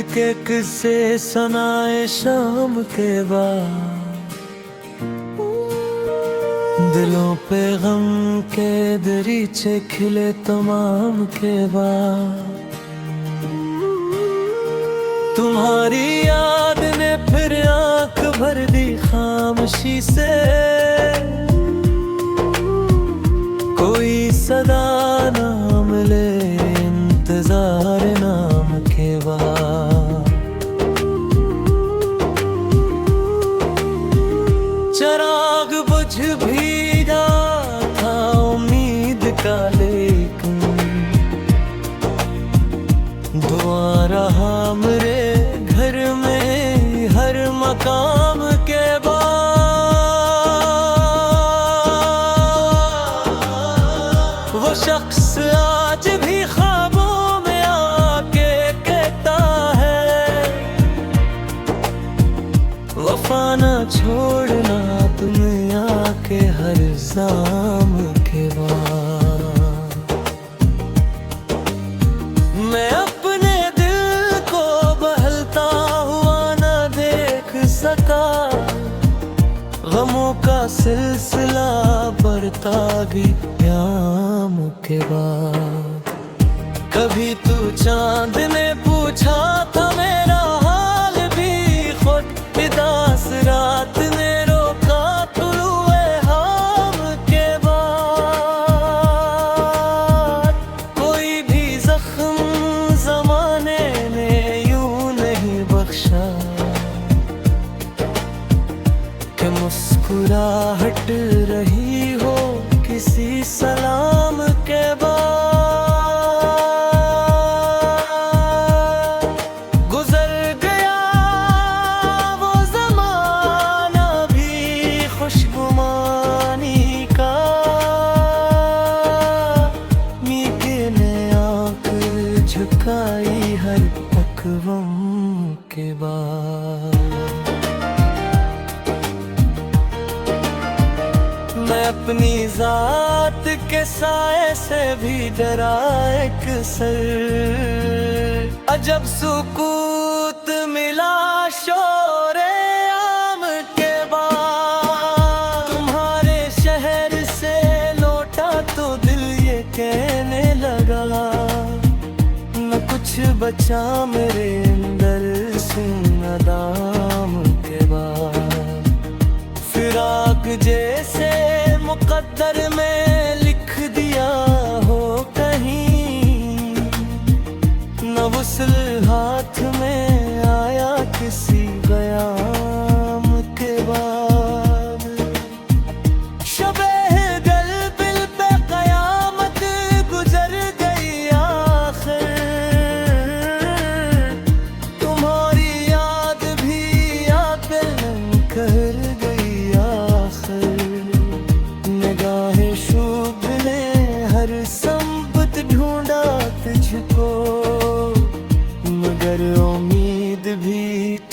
के किस्से सुनाए शाम के बाद, दिलों पे गम के दरीचे खिले तमाम के बाद। तुम्हारी याद ने फिर आंख भर दी खामोशी से, कोई सदा ना मिले इंतजार नाम के बाद। चिराग बुझ भी गया था उम्मीद का, लेकिन दुआ रहा मेरे घर में हर मकाम के बाद। वो शख्स आज भी ख्वाबों में आके कहता है, वफा ना छोड़ना तुम्हें आके हर जाम के बाद। मैं अपने दिल को बहलता हुआ ना देख सका, गमों का सिलसिला बढ़ता भी याम के बाद। कभी तू चांद ने पूछा था मेरा हाल भी खुद, उदास रात ने रोका तुलुए हाम के बाद। कोई भी जख्म जमाने ने यूं नहीं बख्शा कि मुस्कुराहट रही हो किसी सलाम के बाद। गुजर गया वो जमाना भी खुशगुमानी का, मीके ने आंख झुकाई हर अकवम के बाद। मैं अपनी जात के साए से भी डरा एक सर, अजब सुकूत मिला शोरे आम के बाद। तुम्हारे शहर से लौटा तो दिल ये कहने लगा, न कुछ बचा मेरे अंदर सुनादाम के बाद। फिराक जैसे मुकद्दर में लिख दिया हो कहीं, न वुसल हाथ में आया किसी क़याम के बाद। शबे गल बिल पे क़यामत गुजर गई आखिर, तुम्हारी याद भी याद कर गई आखिर। निगाहें शुभ ने हर संपत ढूंढा तुझको, मगर उम्मीद भी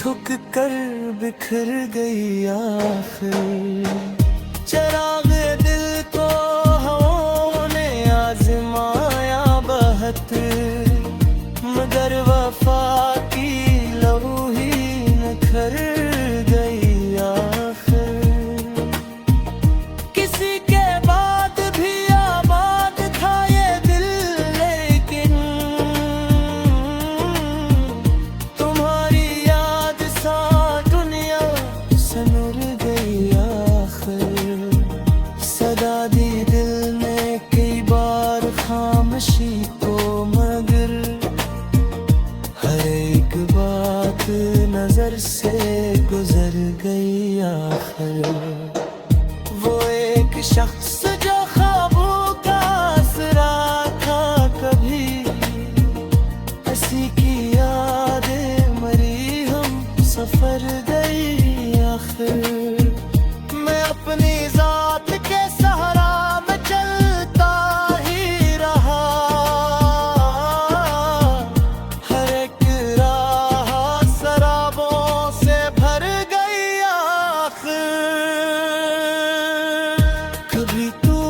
थक कर बिखर गई आखिर। चिराग दिल को हवाओं ने आजमाया बहुत, मगर वफा की लहू ही निखर गई आखिर। किसी के बाद भी आबाद था ये दिल, लेकिन तुम्हारी याद सा दुनिया सनूर गई आखिर। सदा दी दिल ने कई बार खामोशी को, मगर हर एक बात नजर से गुजर गई आखिर। वो एक शख्स जो ख्वाबों का आसरा था कभी, हंसी की यादें मरी हम सफर गई आखिर। मैं अपनी जात के सहारा में चलता ही रहा, हर एक राह शराबों से भर गई आखिर। कभी तू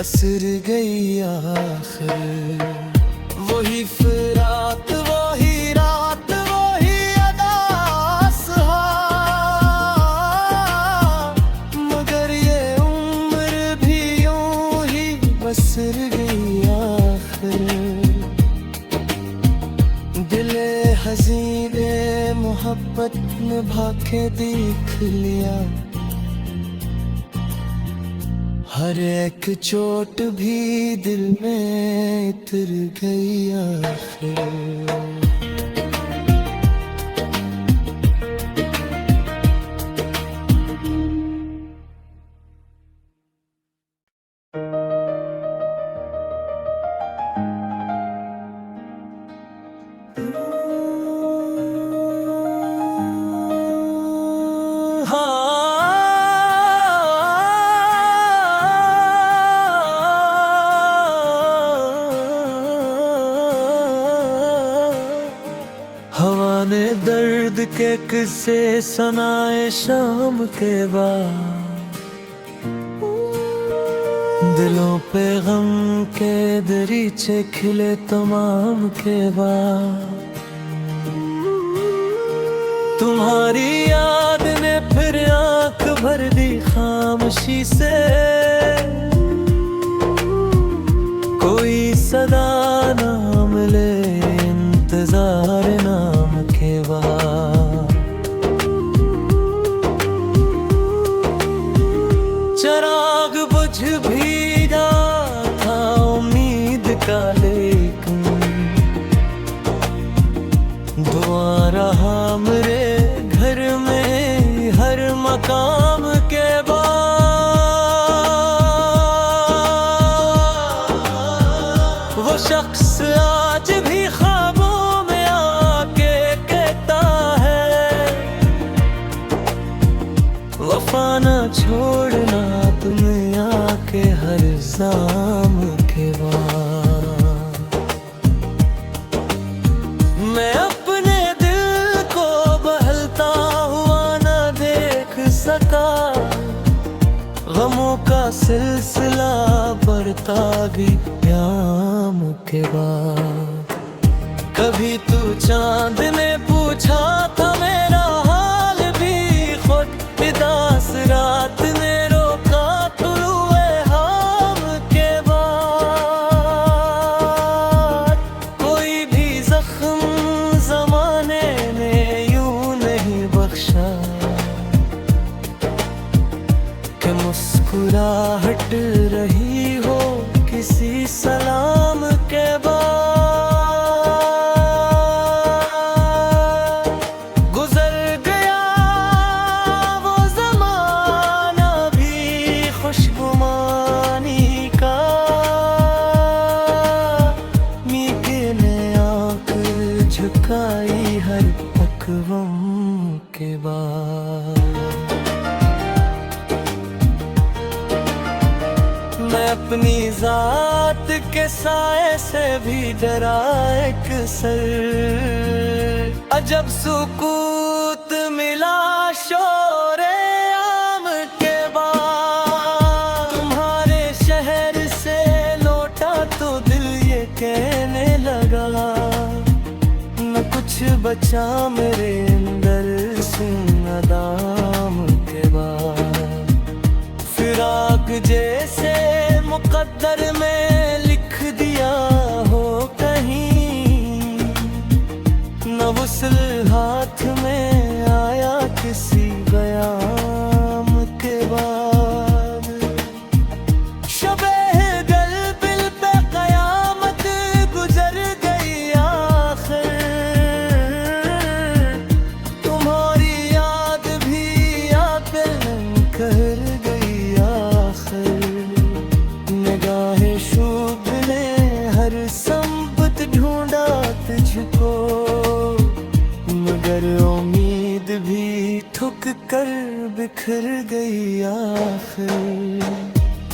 असर गई आखिर। वही फिराक वही रात वही अदास मगर ये उम्र भी यूं ही बसर गई आखिर। दिले हसीने मोहब्बत निभा के देख लिया, हर एक चोट भी दिल में उतर गई आखिर। हवा ने दर्द के किस्से सुनाए शाम के बाद, दिलों पे गम के दरीचे खिले तमाम के बाद। तुम्हारी याद ने फिर आंख भर दी खामोशी से, कोई सदा ना मिले इंतजार नाम के बाद। चिराग बुझ भी रहा था उम्मीद का, लेकिन दुआ रहा मेरे घर में हर मकाम के बाद। वो शख्स आज भी ख्वाबों में आके कहता है, वफा ना छोड़ना दुनिया के हर जाम के बाद। मैं अपने दिल को बहलता हुआ ना देख सका, गमों का सिलसिला बढ़ता गया याम के बाद। कभी तू चांद ने पूछा था मेरा हाल भी खुद, उदास रात ने रोका तुलुए हाम के बाद। कोई भी जख्म जमाने ने यूं नहीं बख्शा कि मुस्कुराहट रही हो किसी सलाम के बाद। गुजर गया वो जमाना भी खुशगुमानी का, मीके ने आंख झुकाई हर अकवम के बाद। मैं अपनी जात के साए से भी डरा एक सर, अजब सुकूत मिला शोरे आम के बाद। तुम्हारे शहर से लौटा तो दिल ये कहने लगा, न कुछ बचा मेरे अंदर से नादाम के बाद। फिराक जैसे मुकद्दर में लिख दिया हो कहीं, न वुसल हाथ में आया किसी बयाम के बाद। शबे गल बिल पे कयामत गुजर गई आखिर, तुम्हारी याद भी आके कर गई आखिर। निगाहें शुभ ने हर संपत ढूंढा तुझको, मगर उम्मीद भी ठुक कर बिखर गई आखिर।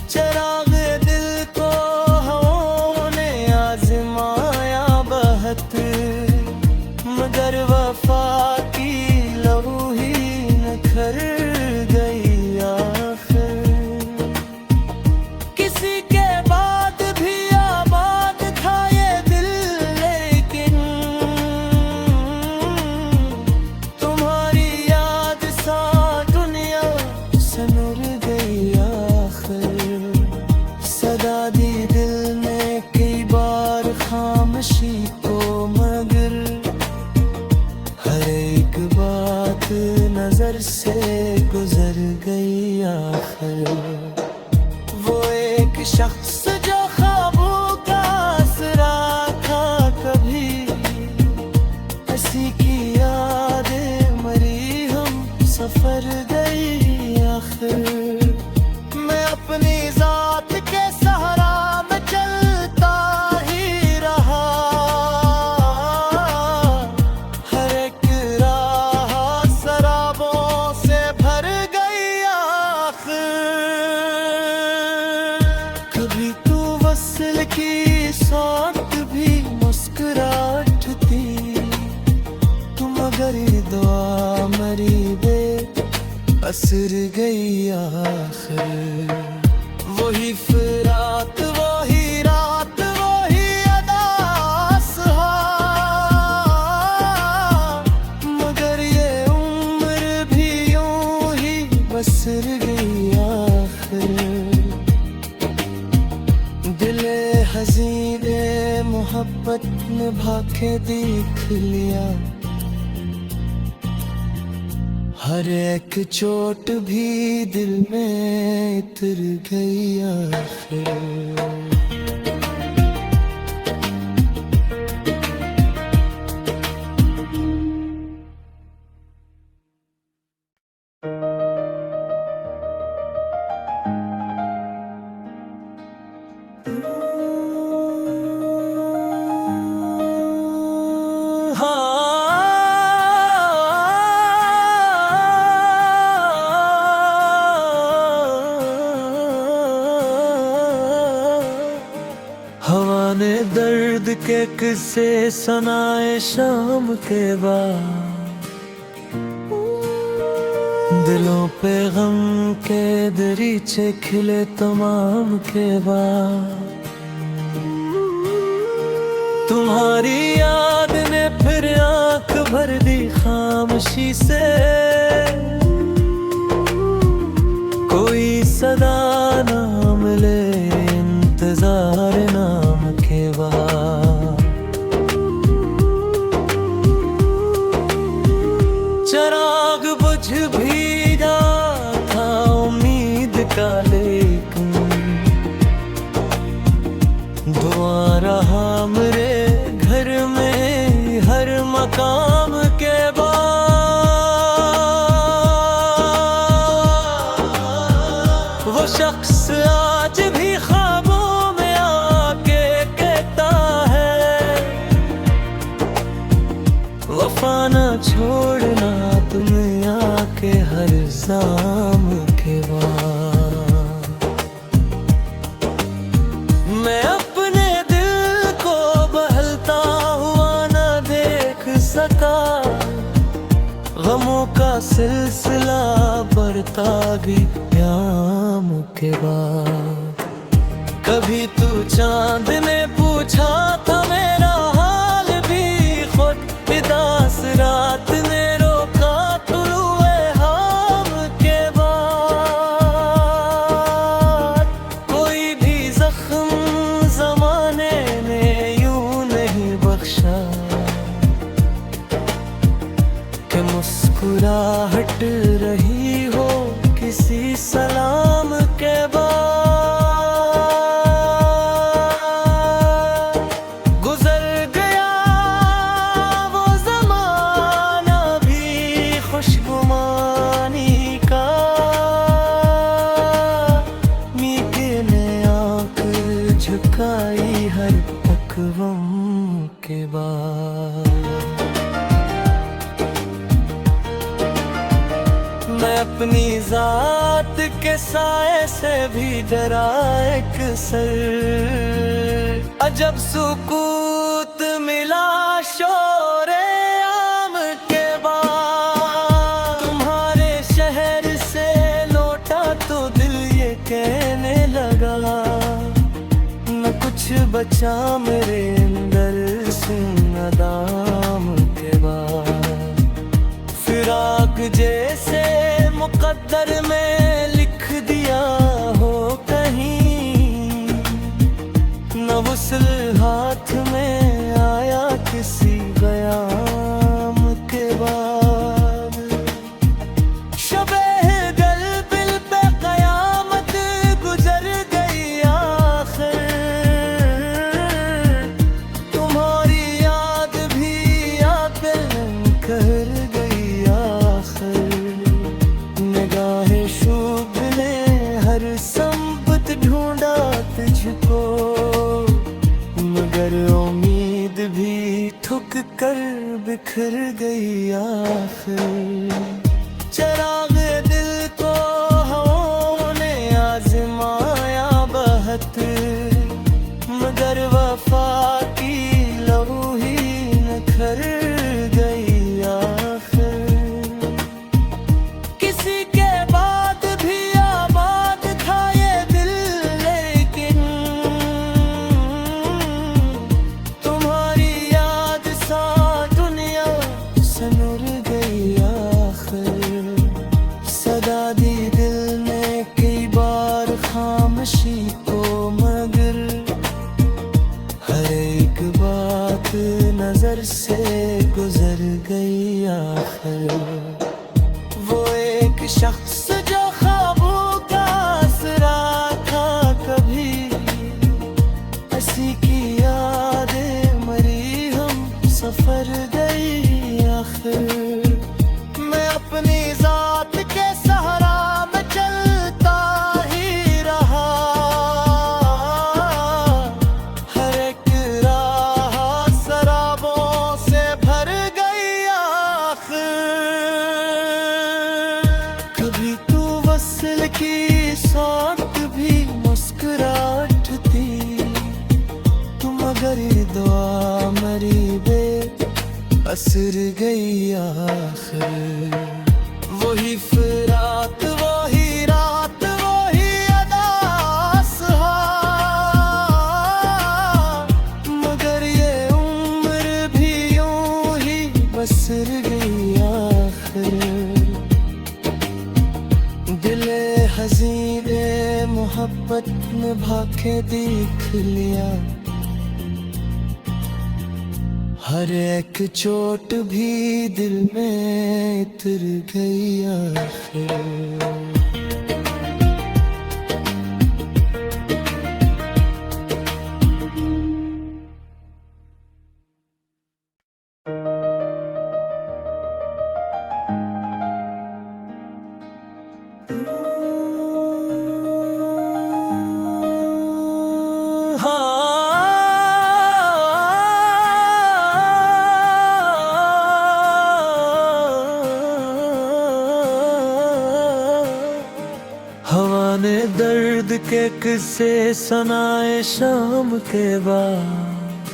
चिराग दिल को हवाओं ने आजमाया बहुत, मगर वफा की लहू ही निखर गई आखिर। किसी के असर गई आखिर। वही फिराक वही रात वही अदास मगर ये उम्र भी यूं ही बसर गई आखिर। दिले हसीने मोहब्बत निभा के देख लिया, हर एक चोट भी दिल में उतर गई आखिर। हवा ने दर्द के किस्से सुनाए शाम के बाद, दिलों पे गम के दरीचे खिले तमाम के बाद। तुम्हारी याद ने फिर आंख भर दी खामोशी से, कोई सदा ना मिले इंतजार नाम के बाद। चिराग बुझ भी था उम्मीद का, लेकिन दुआ रहा मेरे घर में हर मकाम के बाद। वो शख्स आज भी ख्वाबों में आके कहता है, वफा ना छोड़ना तुम्हें आके हर शाम के बाद। मैं अपने दिल को बहलता हुआ ना देख सका, गमों का सिलसिला बढ़ता भी याम के बाद। कभी तू चांद ने पूछा था मेरा हाल भी खुद, उदास रात ने रोका तुलुए हाम के बाद। कोई भी जख्म जमाने ने यूं नहीं बख्शा कि मुस्कुराहट रही हो किसी सलाम के बाद। गुजर गया वो जमाना भी खुशगुमानी का, मीठे ने आंख झुकाई हर पकवम के बाद। मैं अपनी जात के साए से भी डरा एक सर, अजब सुकूत मिला शोरे आम के बाद। तुम्हारे शहर से लौटा तो दिल ये कहने लगा, न कुछ बचा मेरे अंदर से नादाम के बाद। फिराक जैसे मुकद्दर में लिख दिया हो कहीं, न वुसल हाथ में आया किसी क़याम के बाद। शबे गल बिल पे क़यामत गुजर गई आखिर, तुम्हारी याद भी आके कर गई आखिर। निगाहे शुभ ने हर संपत ढूंढा तुझको, मगर उम्मीद भी ठुक कर बिखर गई आखिर। चिराग दिल को हवाओं ने आजमाया बहुत, मगर वफा की लहू ही निखर गई आखिर। किसी के नजर से गुजर गई आखिर। वो एक शख्स जो ख्वाबों का आसरा था कभी, हंसी की यादें मरी हम सफर गई आखिर। मैं अपनी जात के सहारा में चलता ही रहा, हर एक राह शराबों से भर गई आखिर। कभी तू वसल की साथ भी मुस्कुराहट थी, तू मगर ये दुआ मरी बे असर गई आखिर। वही फिराक वही रात वही अदास मगर ये उम्र भी यूं ही बसर गई आखिर। दिले हसीने मोहब्बत निभा के देख लिया, हर एक चोट भी दिल में उतर गई आखिर। हवा ने दर्द के किस्से सुनाए शाम के बाद,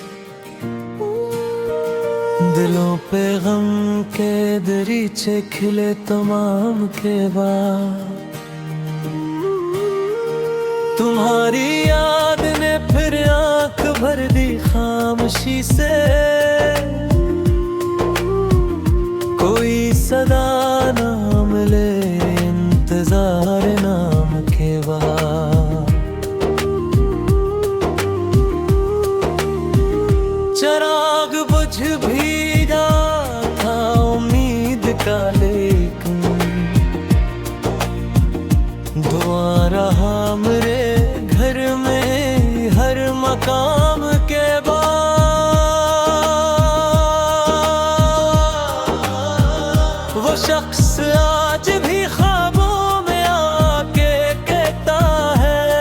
दिलों पे गम के दरीचे खिले तमाम के बाद। तुम्हारी याद ने फिर आंख भर दी खामोशी से, कोई सदा ना मिले इंतजार नाम के बाद। चिराग बुझ भी था उम्मीद का, लेकिन दुआ रहा मेरे घर में हर मकाम के बाद। वो शख्स आज भी ख्वाबों में आके कहता है,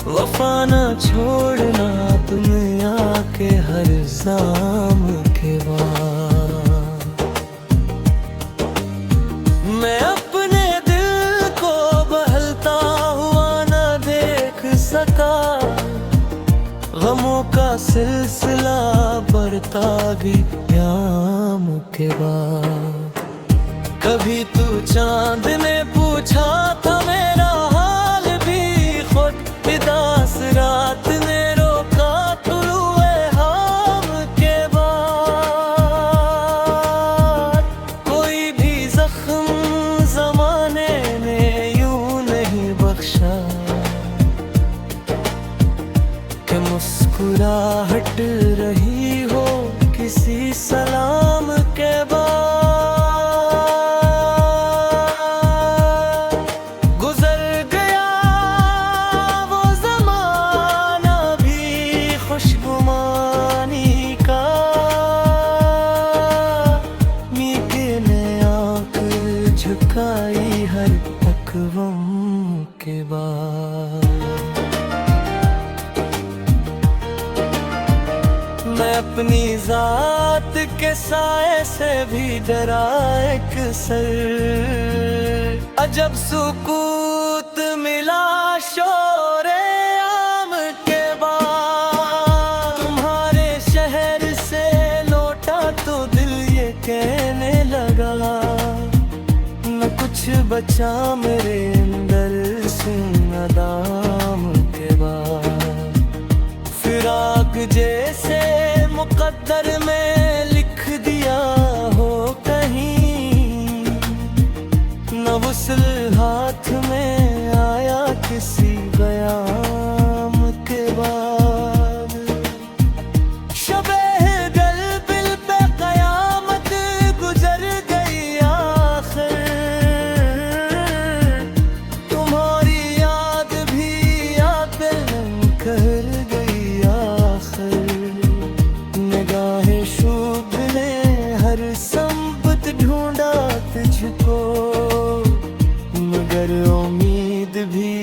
वफा न छोड़ना दुनिया के हर जाम के बाद। मैं अपने दिल को बहलता हुआ न देख सका, गमों का सिलसिला बढ़ता भी याम के बाद। कभी तू चांद ने पूछा था मेरा हाल भी खुद, उदास रात ने रोका तुलुए हाम के बाद। कोई भी जख्म जमाने ने यूं नहीं बख्शा कि मुस्कुराहट रही हो किसी सलाम के बाद। गुजर गया वो जमाना भी खुशगुमानी का, मीठे ने आंख झुकाई हर तकवम के बाद। मैं अपनी जात के साए से भी डरा एक सर, अजब सुकूत मिला शोरे आम के बाद। तुम्हारे शहर से लौटा तो दिल ये कहने लगा, न कुछ बचा मेरे अंदर सुनादाम के बाद। फिराक जैसे मुकद्दर में लिख दिया हो कहीं, न वुसल हाथ में आया किसी बयाम के बाद। शबे गल बिल पे कयामत गुजर गई आखिर, तुम्हारी याद भी यादें कर गई आखिर। निगाहें शुभ ने हर संबत ढूंढा तुझको, मगर उम्मीद भी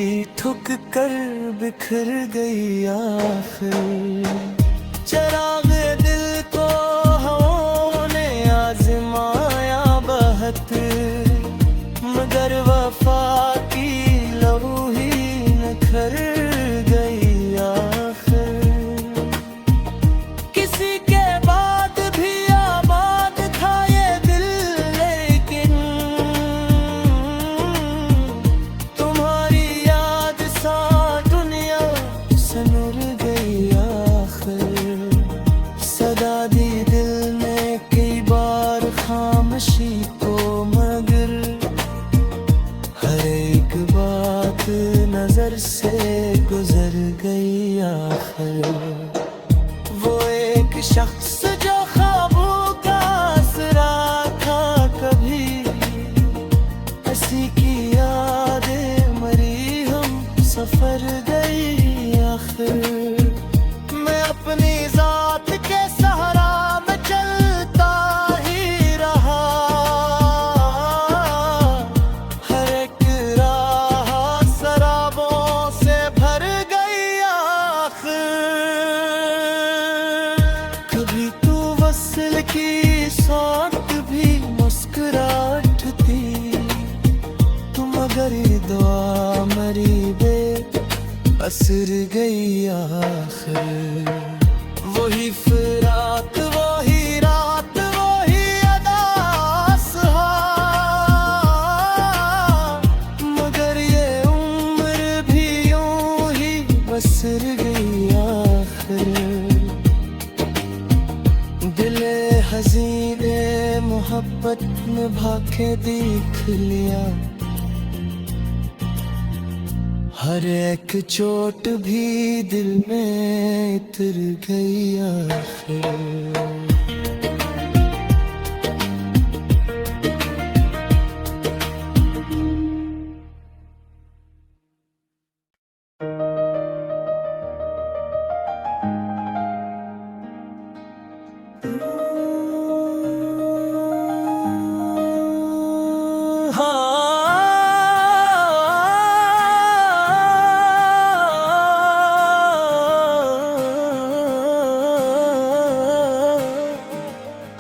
थुक कर बिखर गई आखिर। चराग दिल को हवाओं ने आजमाया बहुत, मगर वफा की लहू ही निखर गई आखिर। किसी के बाद भी आबाद था ये दिल, लेकिन तुम्हारी याद सा दुनिया सनूर गई आखिर। सदा दी दिल ने कई बार खामोशी को, मगर हर एक बात नजर से गुजर गई आखिर। वो एक शख्स जो ख्वाबों का आसरा था कभी, हंसी की यादें मरी हम सफर गई आखिर। मैं अपनी जात के सहारा में चलता ही रहा, हर एक राह शराबों से भर गई आखिर। कभी तू वसल की साथ भी मुस्कुराहट थी, तू मगर दुआ मरी बे असर गई आखिर। वही फिराक वही रात वही अदास, मगर ये उम्र भी यूं ही बसर गई आखिर। दिले हसीने मोहब्बत में भाके देख लिया, हर एक चोट भी दिल में उतर गई आखिर।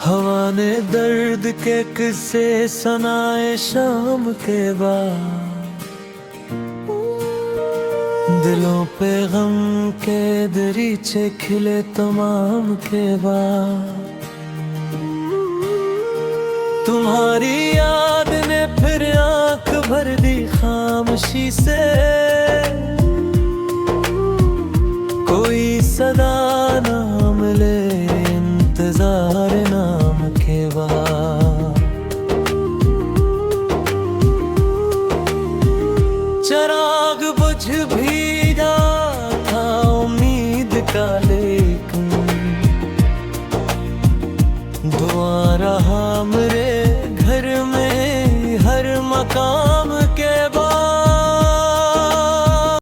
हवा ने दर्द के किस्से सुनाए शाम के बाद, दिलों पे गम के दरीचे खिले तमाम के बाद। तुम्हारी याद ने फिर आंख भर दी खामोशी से, कोई सदा ना